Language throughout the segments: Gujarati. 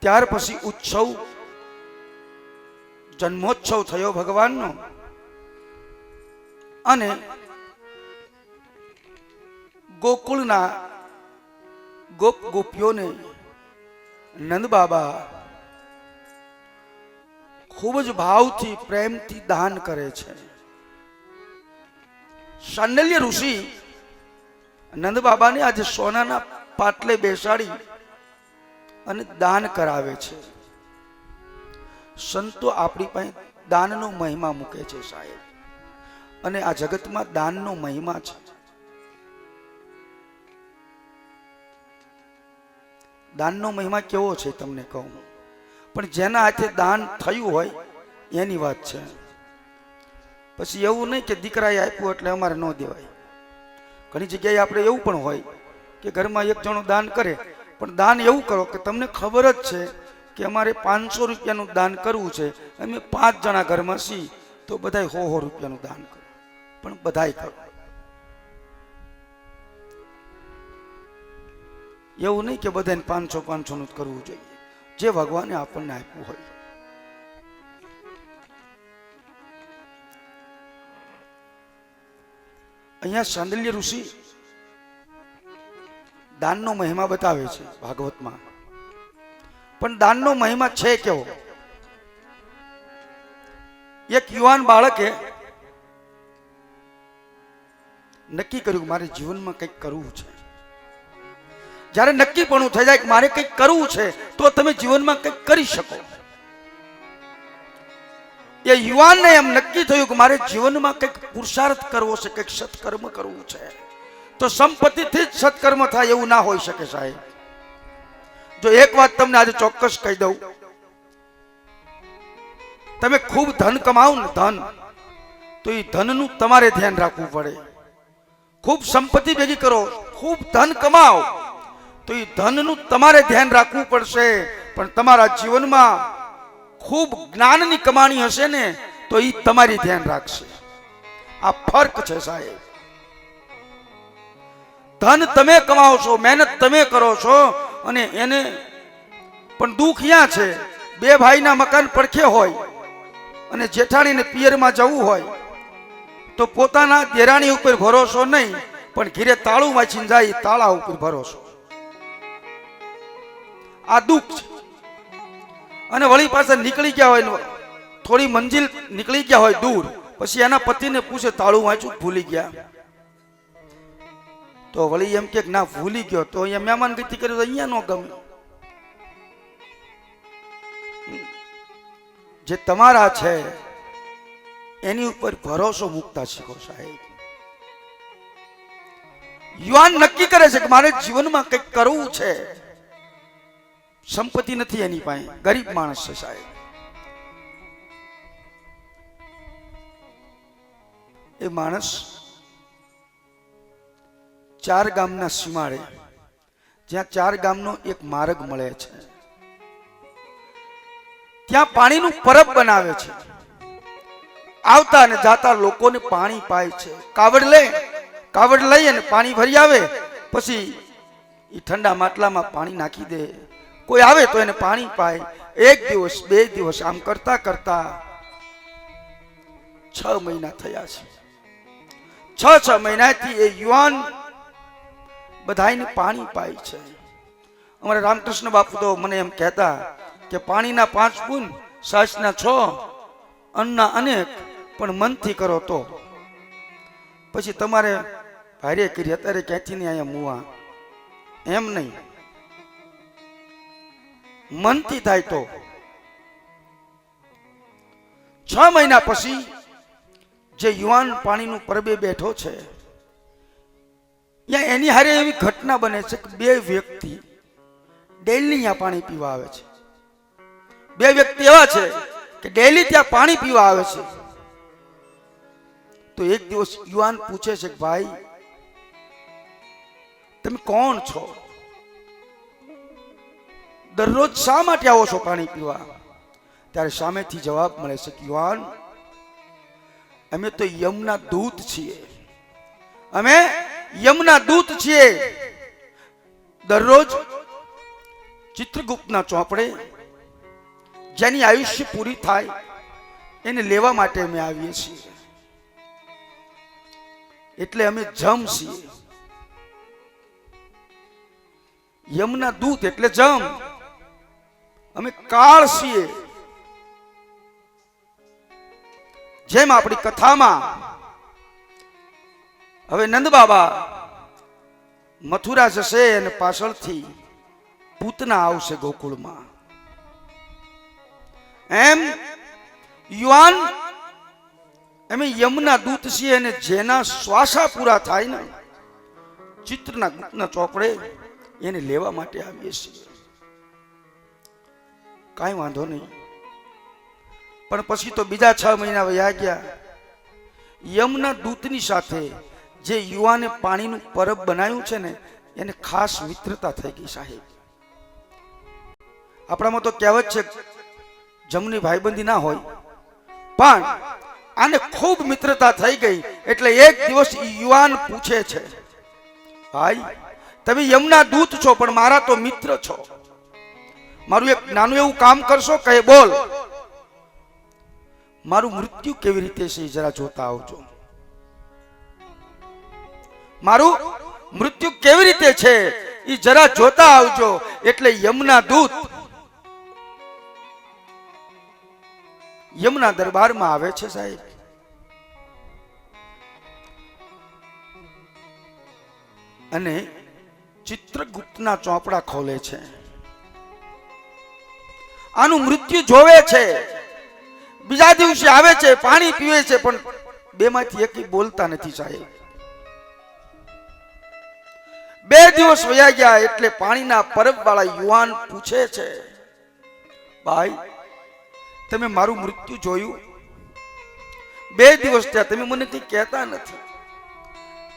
ત્યાર પછી ઉત્સવ જન્મોત્સવ થયો ભગવાનનો અને ગોકુળના ગોપ ગોપીઓને નંદ બાબા ખૂબ જ ભાવથી પ્રેમથી દાન કરે છે. શાંડલ્ય ઋષિ નંદ બાબાને આજે સોનાના પાટલે બેસાડી અને દાન કરાવે છે. સંતો આપણી પાસે દાનનો મહિમા મૂકે છે સાહેબ, અને આ જગતમાં દાનનો મહિમા છે. દાનનો મહિમા કેવો છે તમને કહું, પણ જેના હાથે દાન થયું હોય એની વાત છે. પછી એવું નહીં કે દીકરાએ આપ્યું એટલે અમારે ન દેવાય. ઘણી જગ્યાએ આપણે એવું પણ હોય કે ઘરમાં એક જણો દાન કરે, પણ દાન એવું કરો કે તમને ખબર જ છે કે અમારે 500 રૂપિયાનું દાન કરવું છે, અમે 5 જણા ઘરમાં છીએ તો બધાય 100 રૂપિયાનું દાન કરો, પણ બધાય કરો. એવું નહીં કે બધાને 500 નું જ કરવું જોઈએ, જે ભગવાને આપણને આપ્યું હોય. અહીંયા શાંડલ્ય ઋષિ દાનનો મહિમા બતાવે છે ભાગવતમાં, પણ દાનનો મહિમા છે કેવો. એક યુવાન બાળકે નક્કી કર્યું મારે જીવનમાં કંઈક કરવું છે. જ્યારે નક્કી પણ થઈ જાય કે મારે કંઈક કરવું છે તો તમે જીવનમાં કંઈક કરી શકો. એ યુવાનને એમ નક્કી થયું કે મારે જીવનમાં કંઈક પુરુષાર્થ કરવો છે, કંઈક સત્કર્મ કરવું છે. તો સંપત્તિથી જ સત્કર્મ થાય એવું ના હોઈ શકે સાહેબ. જો એક વાત તમને આજે ચોક્કસ કહી દઉં, તમે ખૂબ ધન કમાઓ ને ધન, તો એ ધનનું તમારે ધ્યાન રાખવું પડે. ખૂબ સંપત્તિ ભેગી કરો, ખૂબ ધન કમાઓ, તો એ ધનનું તમારે ધ્યાન રાખવું પડશે. પણ તમારા જીવનમાં ખૂબ જ્ઞાનની કમાણી હશે ને તો એ તમારી ધ્યાન રાખશે. આ ફરક છે સાહેબ. ધન તમે કમાઓ છો, મહેનત તમે કરો છો, અને એને પણ દુઃખ અહીંયા છે, બે ભાઈના મકાન પડખે હોય અને જેઠાણીને પિયરમાં જવું હોય તો પોતાના દેરાણી ઉપર ભરોસો નહીં, પણ ઘીરે તાળું વાંચીને જાય તાળા ઉપર ભરોસો. આ દુઃખ છે. અને વળી પાસે નીકળી ગયા હોય, થોડી મંજિલ નીકળી ગયા હોય દૂર, પછી એના પતિને પૂછે તાળું વાંચું ભૂલી ગયા, તો વળી એમ કે ના ભૂલી ગયો તો અહીંયા મહેમાન ગતિ કર્યું તો અહીંયા ન ગમે. જે તમારા છે એની ઉપર ભરોસો મૂકતા શીખો સાહેબ. યુવાન નક્કી કરે છે કે મારે જીવનમાં કંઈક કરવું છે. સંપત્તિ નથી એની પાસે, ગરીબ માણસ છે સાહેબ. એ માણસ 4 ગામના સીમાડે, જ્યાં 4 ગામનો એક માર્ગ મળે છે, ત્યાં પાણીનું પરબ બનાવે છે. આવતા અને જાતા લોકોને પાણી પાય છે. કાવડ લઈ અને પાણી ભરી આવે, પછી એ ઠંડા માટલામાં પાણી નાખી દે. કોઈ આવે તો એને પાણી પાય. 1 દિવસ 2 દિવસ આમ કરતા કરતા 6 મહિના થયા છે. 6 મહિનાથી એ યુવાન બધાને પાણી પાય છે. અમારા રામકૃષ્ણ બાપુ તો મને એમ કહેતા કે પાણીના 5 ગુણ, સાસના 6, અન્નના અનેક, પણ મનથી કરો તો. પછી તમારે ભારે કરી અત્યારે ક્યાંથી નહીં અહીંયા મુવા, એમ નહીં, મનથી થાય તો. 6 મહિના પછી જે યુવાન પાણીનું પરબે બેઠો છે, એની હારે એવી ઘટના બને છે કે 2 વ્યક્તિ ડેલી અહીંયા પાણી પીવા આવે છે. 2 વ્યક્તિ એવા છે કે ડેલી ત્યાં પાણી પીવા આવે છે. તો એક દિવસ યુવાન પૂછે છે કે ભાઈ તમે કોણ છો? દરરોજ શા માટે આવો છો પાણી પીવા? ત્યારે સામેથી જવાબ મળે છે કે યુવાન, અમે તો યમના દૂત છીએ. અમે યમના દૂત છીએ. દરરોજ ચિત્રગુપ્તના ચોપડે જેની આયુષ્ય પૂરી થાય એને લેવા માટે અમે આવીએ છીએ. એટલે અમે જમ છીએ. યમના દૂત એટલે જમ. અમે કાળ છીએ. જેમ આપણી કથામાં હવે નંદ બાબા મથુરા જશે અને પાછળથી પૂતના આવશે ગોકુળમાં, એમ યુવાન અમે યમના દૂત છીએ અને જેના શ્વાસા પૂરા થાય ને ચિત્રના ગુપ્તના ચોપડે એને લેવા માટે આવીએ છીએ. કાંઈ વાંધો નહીં. પણ પછી તો બીજા 6 મહિના વયા ગયા. યમના દૂતની સાથે જે યુવાને પાણીનું પરબ બનાવ્યું છે ને એને ખાસ મિત્રતા થઈ ગઈ સાહેબ. આપણામાં તો કહેવત છે જમની ભાઈબંધી ના હોય, પણ આને ખૂબ મિત્રતા થઈ ગઈ. એટલે એક દિવસ યુવાન પૂછે છે, ભાઈ તમે યમના દૂત છો પણ મારા તો મિત્ર છો, મારું એક નાનું એવું કામ કરશો? કહે બોલ. મારું મૃત્યુ કેવી રીતે છે જરા જોતા આવજો. મારું મૃત્યુ કેવી રીતે છે એ જરા જોતા આવજો. એટલે યમના દૂત યમના દરબારમાં આવે છે સાહેબ. અને ચિત્રગુપ્તના ચોપડા ખોલે છે. આનું મૃત્યુ જોવે છે. બીજા દિવસે આવે છે, પાણી પીવે છે, પણ બેમાંથી એક બોલતા નથી સાહેબ. 2 દિવસ વયા ગયા. એટલે પાણીના પરબ વાળા યુવાન પૂછે છે, ભાઈ તમે મારું મૃત્યુ જોયું? 2 દિવસ થયા તમે મને કઈ કહેતા નથી.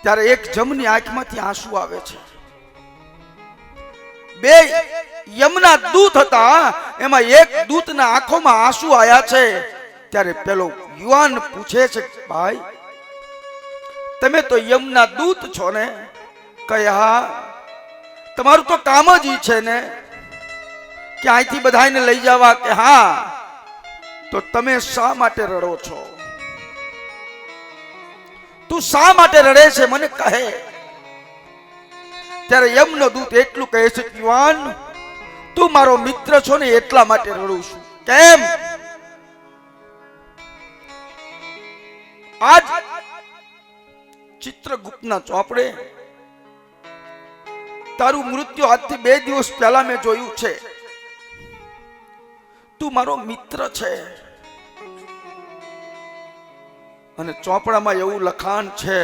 ત્યારે એક જમની આંખમાંથી આંસુ આવે છે. 2 યમના દૂત હતા, એમાં એક દૂતના આંખોમાં આંસુ આવ્યા છે. ત્યારે પેલો યુવાન પૂછે છે, ભાઈ તમે તો યમના દૂત છો ને? કહે હા. તમારું તો કામ જ ઈ છે ને કે અહીંથી બધાને લઈ જવા? કે હા. તો તમે શા માટે રડો છો? તું શા માટે રડે છે મને કહે. ત્યારે યમનો દૂત એટલું કહે છે, યુવાન તું મારો મિત્ર છો ને એટલા માટે રડું છું. કેમ? આજ ચિત્રગુપ્તના ચોપડે તારું મૃત્યુ આજથી 2 દિવસ પહેલા મેં જોયું છે. તું મારો મિત્ર છે. અને ચોપડામાં એવું લખાણ છે,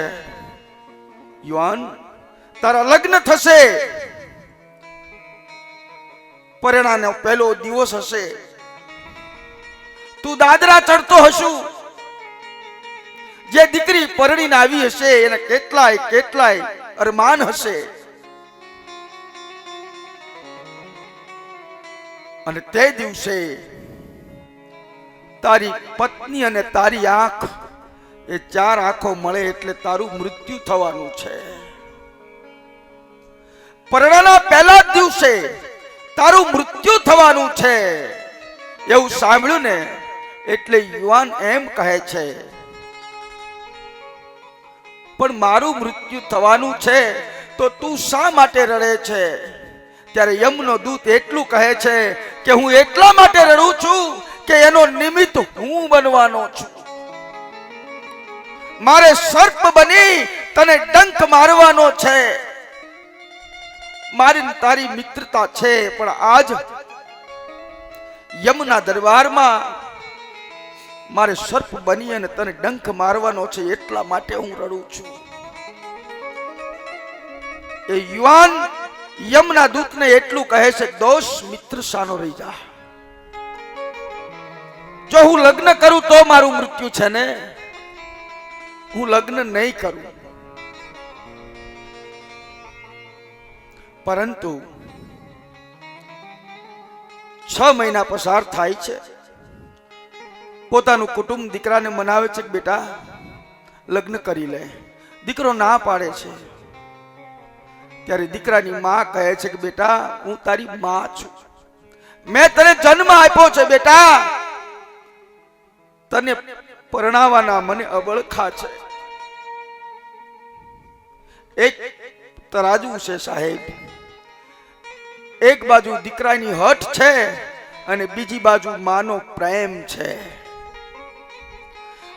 યુવાન તારા લગ્ન થશે, પરિણાનો પહેલો દિવસ હશે, તું દાદરા ચડતો હશું. જે દીકરી પરણીને આવી હશે એને કેટલાય અરમાન હશે. અને તે દિવસે તારી પત્ની અને તારી આંખ એ 4 આંખો મળે એટલે તારું મૃત્યુ થવાનું છે. પરણાના પહેલા દિવસે તારું મૃત્યુ થવાનું છે. એવું સાંભળ્યું ને એટલે યુવાન એમ કહે છે, પણ મારું મૃત્યુ થવાનું છે તો તું શા માટે રડે છે? ત્યારે યમનો દૂત એટલું કહે છે કે હું એટલા માટે રડું છું કે એનો નિમિત્ત હું બનવાનો છું. મારે સર્પ બની તને ડંખ મારવાનો છે. મારી તારી મિત્રતા છે, પણ આજ યમના દરબારમાં મારે સર્પ બની અને તને ડંખ મારવાનો છે. એટલા માટે હું રડું છું. એ યુવાન યમના દૂતને એટલું કહે છે, દોષ મિત્ર સાનો રહી જા. જો હું લગ્ન કરું તો મારું મૃત્યુ છે ને, હું લગ્ન નહીં કરું. પરંતુ 6 મહિના પસાર થાય છે. પોતાનું કુટુંબ દીકરાને મનાવે છે કે બેટા લગ્ન કરી લે. દીકરો ના પાડે છે. ત્યારે દીકરાની માં કહે છે કે બેટા હું તારી માં છું, મેં તને જન્મ આપ્યો છે બેટા, તને પરણાવવાના મને અબળખા છે. એક તરાજુ છે સાહેબ, એક બાજુ દીકરાની હઠ છે અને બીજી બાજુ માનો પ્રેમ છે.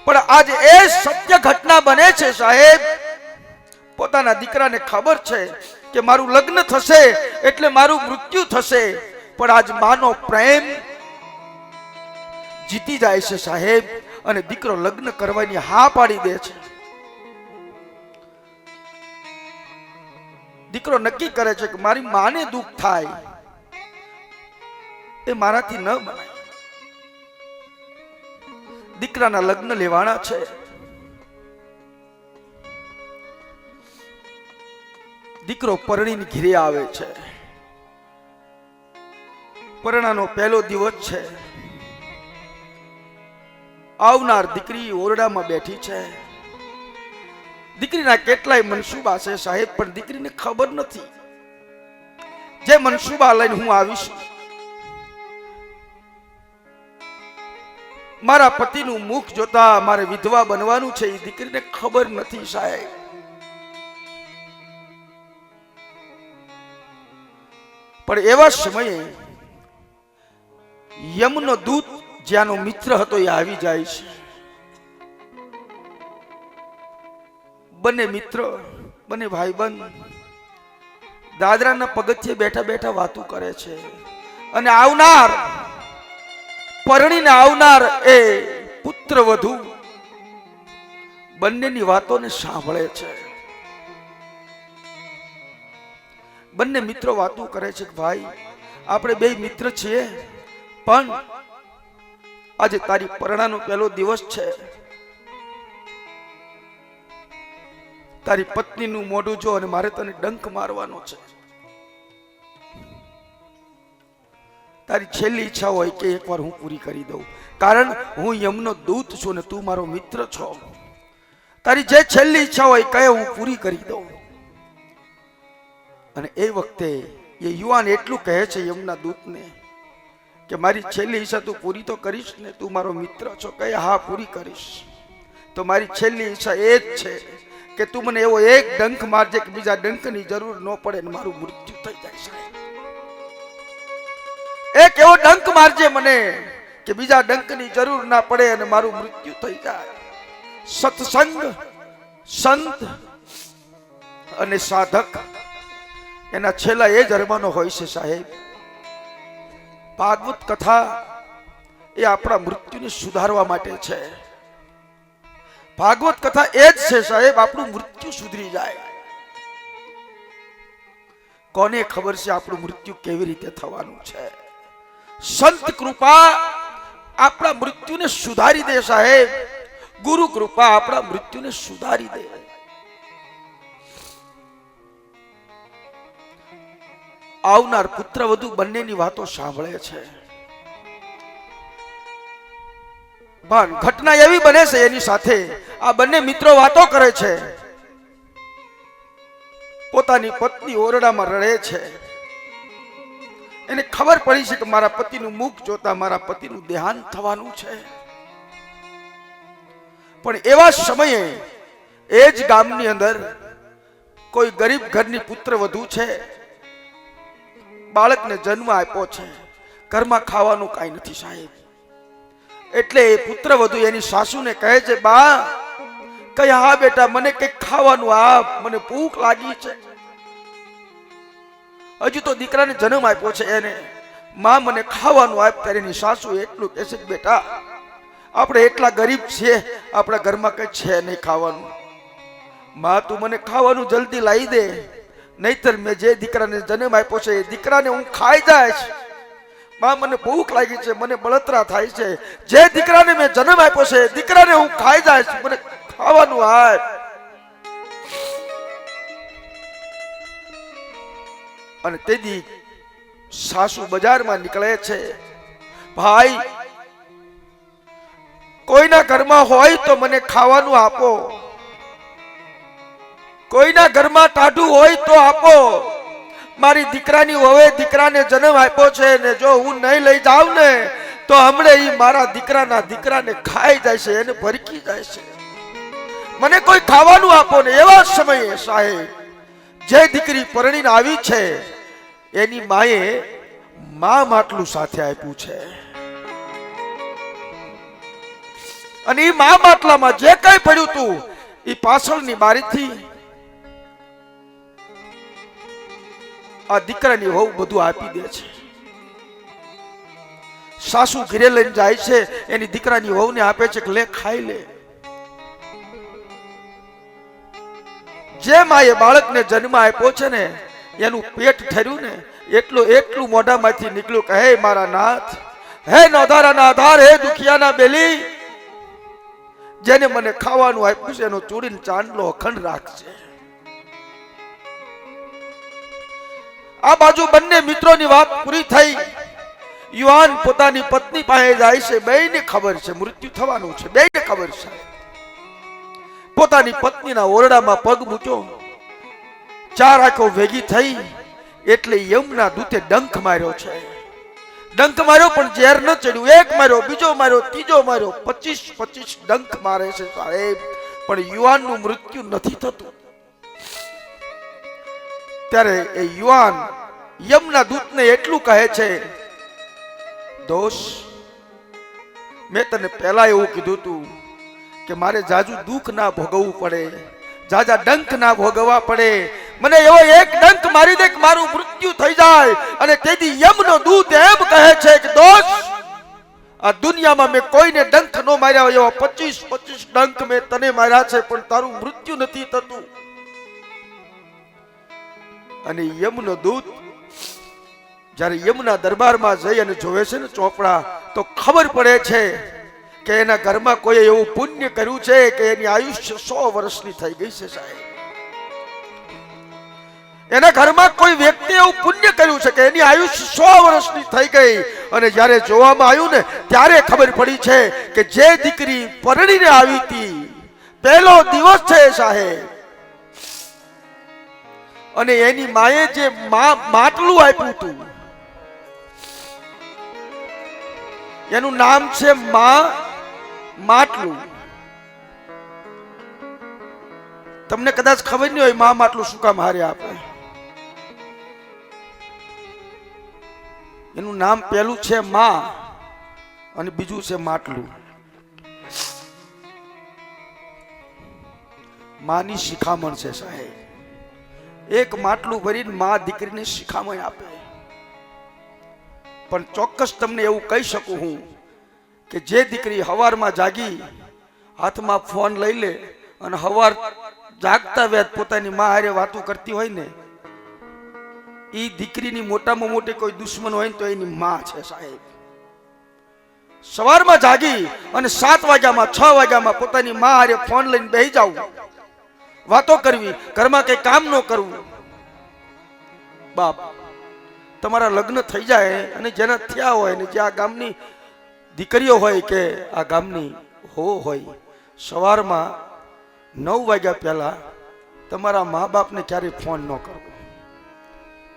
પણ આજે એ સત્ય ઘટના બને છે સાહેબ, પોતાના દીકરાને ખબર છે કે મારું લગ્ન થશે એટલે મારું મૃત્યુ થશે, પણ આજ માનો પ્રેમ જીતી જાય છે સાહેબ, અને દીકરો લગ્ન કરવાની હા પાડી દે છે. દીકરો નક્કી કરે છે કે મારી માને દુઃખ થાય એ મારાથી ન બને. દીકરાના લગ્ન લેવાના છે. દીકરો પરણીને ઘરે આવે છે. પરણાનો પહેલો દિવસ છે. આવનાર દીકરી ઓરડામાં બેઠી છે. દીકરીના કેટલાય મનસુબા છે સાહેબ, પણ દીકરીને ખબર નથી જે મનસુબા લઈને હું આવીશ, મારા પતિનું મુખ જોતા મારે વિધવા બનવાનું છે, એ દીકરીને ખબર નથી સાહેબ. પણ એવા સમયે યમનો દૂત જ્યાંનો મિત્ર હતો એ આવી જાય છે. બંને મિત્રો, બંને ભાઈબંધ દાદરાના પગથિયે બેઠા બેઠા વાતો કરે છે, અને આવનાર પરણીને આવનાર એ પુત્ર વધુ બંનેની વાતોને સાંભળે છે. બંને મિત્રો વાતો કરે છે કે ભાઈ આપણે બે મિત્ર છીએ, પણ આજે તારી પરણાનો પહેલો દિવસ છે. તારી પત્નીનું મોઢું જો અને મારે તને ડંખ મારવાનો છે. તારી છેલ્લી ઈચ્છા હોય કે એકવાર હું પૂરી કરી દઉં, કારણ હું યમનો દૂત છું ને તું મારો મિત્ર છો. તારી જે છેલ્લી ઈચ્છા હોય કહે હું પૂરી કરી દઉં. અને એ વખતે એ યુવાન એટલું કહે છે યમના દૂતને કે મારી છેલ્લી ઈચ્છા તું પૂરી તો કરીશ ને, તું મારો મિત્ર છો. કહે હા પૂરી કરીશ. તો મારી છેલ્લી ઈચ્છા એ જ છે કે તું મને એવો એક ડંખ મારજે કે બીજા ડંખની જરૂર ન પડે ને મારું મૃત્યુ થઈ જાય સાહેબ. એક એવો ડંખ મારજે મને કે બીજા ડંખની જરૂર ના પડે અને મારું મૃત્યુ થઈ જાય. સત્સંગ, સંત અને સાધક એના છેલ્લા એ જ અરમાનો હોય છે સાહેબ. ભાગવત કથા એ આપણા મૃત્યુને સુધારવા માટે છે. ભાગવત કથા એ જ છે સાહેબ, આપણું મૃત્યુ સુધરી જાય. કોને ખબર છે આપણું મૃત્યુ કેવી રીતે થવાનું છે? સંત કૃપા આપણા મૃત્યુને સુધારી દે સાહેબ. ગુરુ કૃપા આપણા મૃત્યુને સુધારી દે. આવનાર પુત્ર વધુ બંનેની વાતો સાંભળે છે. પણ ઘટના એવી બને છે એની સાથે, આ બંને મિત્રો વાતો કરે છે. પોતાની પત્ની ઓરડામાં રડે છે. એને ખબર પડી છે કે મારા પતિનું મુખ જોતા મારા પતિનું દેહાંત થવાનું છે. પણ એવા સમયે એ જ ગામની અંદર કોઈ ગરીબ ઘરની પુત્ર વધુ છે. બાળકને જન્મ આપ્યો છે. ઘરમાં ખાવાનું કાંઈ નથી સાહેબ. એટલે એ પુત્ર વધુ એની સાસુને કહે છે, બા કઈ હા બેટા મને કઈક ખાવાનું આપ, મને ભૂખ લાગી છે. હજુ તો દીકરાને જન્મ આપ્યો છે એને, માં મને ખાવાનું આપ. ત્યારે એની સાસુ એટલું કહે છે કે બેટા આપણે એટલા ગરીબ છીએ, આપણા ઘરમાં કઈ છે નહીં ખાવાનું. માં તું મને ખાવાનું જલ્દી લાવી દે, નહીતર મેં જે દીકરાને જન્મ આપ્યો છે એ દીકરાને હું ખાઈ જાય છે. માં મને ભૂખ લાગી છે, મને બળતરા થાય છે. જે દીકરાને મેં જન્મ આપ્યો છે એ દીકરાને હું ખાઈ જાય છે, મને ખાવાનું આપ. અને તેથી સાસુ બજારમાં નીકળે છે. ભાઈ કોઈના ઘરમાં હોય તો મને ખાવાનું આપો, કોઈના ઘરમાં ટાઢું હોય તો આપો, મારી દીકરાની હવે દીકરાને જન્મ આપ્યો છે ને જો હું નહીં લઈ જાઉં ને તો હમણે ઈ મારા દીકરાના દીકરાને ખાઈ જાય છે, એને ભરકી જાય છે. મને કોઈ ખાવાનું આપો ને. એવા સમયે સાહેબ જે દીકરી પરણીને આવી છે એની માએ માં માટલું સાથે આપ્યું છે અને ઈ માં માટલામાં જે કઈ પડ્યું તું ઈ પાછળની બારીથી આ દીકરાની વહુ બધું આપી દે છે. સાસુ ઘરે લઈને જાય છે, એની દીકરાની વહુને આપે છે કે લે ખાઈ લે. જે માએ બાળકને જન્મ આપ્યો છે ને એનું પેટ ઠર્યું ને એટલું મોઢામાંથી નીકળ્યું કે હે મારા નાથ, હે નોધારાના આધાર, હે દુખિયાના બેલી, જેને મને ખાવાનું આપ્યું છે એનો ચોરીને ચાંદલો અખંડ રાખશે. આ બાજુ બંને મિત્રોની વાત પૂરી થઈ. યુવાન પોતાની પત્ની પાસે જાય છે. બેયને ખબર છે મૃત્યુ થવાનું છે, બેયને ખબર છે. પોતાની પત્નીના ઓરડામાં પગ મૂક્યો. ચાર આંખો ભેગી થઈ એટલે યમના દૂતે ડંખ માર્યો છે. ડંખ માર્યો પણ ઝેર ન ચડ્યું. એક માર્યો, બીજો માર્યો, ત્રીજો માર્યો, 25 ડંખ મારે છે સાહેબ, પણ યુવાનનું મૃત્યુ નથી થતું. ત્યારે એ યુવાન યમના દૂતને એટલું કહે છે, દોષ, મેં તને પહેલા એવું કીધું તું કે મારે જાજુ દુઃખ ના ભોગવવું પડે, જાજા ડંખ ના ભોગવવા પડે. મને એવો એક ડંખ મારી દે કે મારું મૃત્યુ થઈ જાય. અને તેથી યમનો દૂત એમ કહે છે કે દોષ, આ દુનિયામાં મેં કોઈને ડંખ ન માર્યા હોય એવા 25 ડંખ મેં તને માર્યા છે, પણ તારું મૃત્યુ નથી થતું. અને યમનો દૂત જ્યારે યમના દરબારમાં જઈ અને જોવે છે ને ચોપડા, તો ખબર પડે છે કે એના ઘરમાં કોઈ એવું પુણ્ય કર્યું છે કે એની આયુષ્ય 100 વર્ષની થઈ ગઈ છે સાહેબ. એના ઘરમાં કોઈ વ્યક્તિ એવું પુણ્ય કર્યું છે કે એની આયુષ્ય 100 વર્ષની થઈ ગઈ. અને જ્યારે જોવામાં આવ્યું ને ત્યારે ખબર પડી છે કે જે દીકરી પરણીને આવી હતી પહેલો દિવસ છે સાહેબ, અને એની માએ જે માટલું આપ્યું હતું એનું નામ છે માટલું. તમને કદાચ ખબર નહીં હોય માટલું શું કામ હારે આપે. એનું નામ પહેલું છે માં અને બીજું છે માટલું. માની શિખામણ છે સાહેબ. એક માટલું ભરીને માં દીકરીને શિખામણ આપે. પણ ચોક્કસ તમને એવું કહી શકું હું કે જે દીકરી હવારમાં જાગી હાથમાં ફોન લઈ લે અને હવાર જાગતા વેત પોતાની માં હારે વાતો કરતી હોય ને, એ દીકરીની મોટામાં મોટી કોઈ દુશ્મન હોય ને તો એની માં છે સાહેબ. સવારમાં જાગી અને 7 વાગ્યામાં 6 વાગ્યામાં પોતાની માં હારે ફોન લઈને બેસી જાવ, વાતો કરવી, ઘરમાં કઈ કામ ન કરવું. બાપ, તમારા લગ્ન થઈ જાય અને જેના થયા હોય ને જે આ ગામની દીકરીઓ હોય કે આ ગામની હોય, સવારમાં 9 વાગ્યા પહેલા તમારા મા બાપને ક્યારેય ફોન ન કરવો.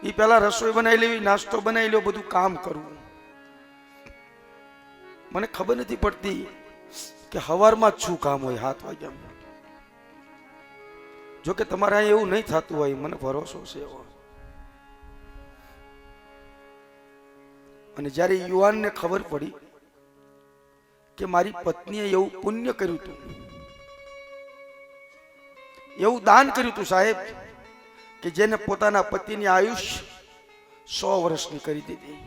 એ પહેલા રસોઈ બનાવી લેવી, નાસ્તો બનાવી લેવો, બધું કામ કરવું. મને ખબર નથી પડતી કે સવારમાં જ શું કામ હોય 7 વાગ્યામાં. જો કે તમારે અહીં એવું નહીં થતું હોય, મને ભરોસો છે એવો. અને જ્યારે યુવાનને ખબર પડી કે મારી પત્નીએ એવું પુણ્ય કર્યું હતું, એવું દાન કર્યું હતું સાહેબ, કે જેને પોતાના પતિની આયુષ્ય 100 વર્ષની કરી દીધી,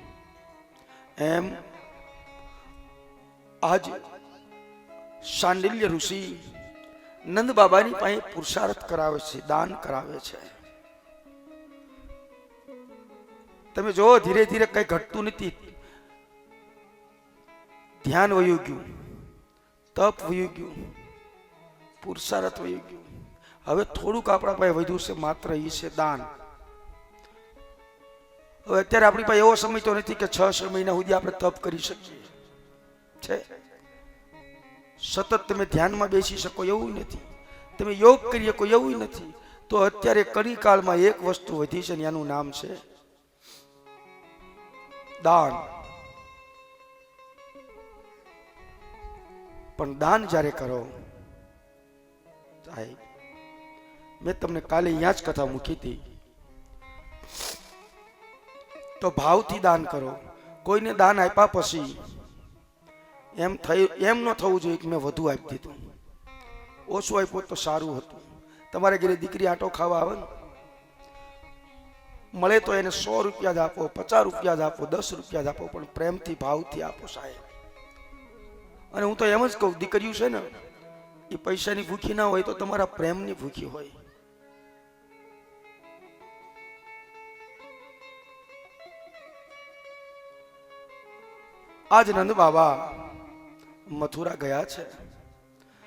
એમ આજ શાંડિલ્ય ઋષિ નંદ બાબાની પાસે પુરુષાર્થ કરાવે છે, દાન કરાવે છે. તમે જો ધીરે ધીરે કઈ ઘટતું નથી. ધ્યાન વયું ગયું, તપ વયું ગયું, પુરુષાર્થ વયું ગયું. હવે થોડુંક આપણા પાસે વધ્યું છે, માત્ર એ છે દાન. હવે અત્યારે આપણી પાસે એવો સમય તો નથી કે 6 મહિના સુધી આપણે તપ કરી શકીએ છે. સતત તમે ધ્યાનમાં બેસી શકો એવું નથી, તમે યોગ કરી શકો એવું નથી, તો અત્યારે કળીકાળમાં એક વસ્તુ વધી છે ને એનું નામ છે દાન. પણ દાન જ્યારે કરો સાહેબ, મેં તમને કાલે અહીંયા જ કથા મૂકી હતી, તો ભાવથી દાન કરો. કોઈને દાન આપ્યા પછી એમ ન થવું જોઈએ કે મેં વધુ આપી દીધું, ઓછું આપ્યું તો સારું હતું. તમારે ઘરે દીકરી આટો ખાવા આવે ને, મળે તો એને 100 રૂપિયા જ આપો, 50 રૂપિયા જ આપો, 10 રૂપિયા જ આપો, પણ પ્રેમથી ભાવથી આપો સાહેબ. અને હું તો એમ જ કહું, દીકરીઓ છે ને એ પૈસાની ભૂખી ના હોય તો તમારા પ્રેમની ભૂખી હોય. આજ નંદ બાબા મથુરા ગયા છે.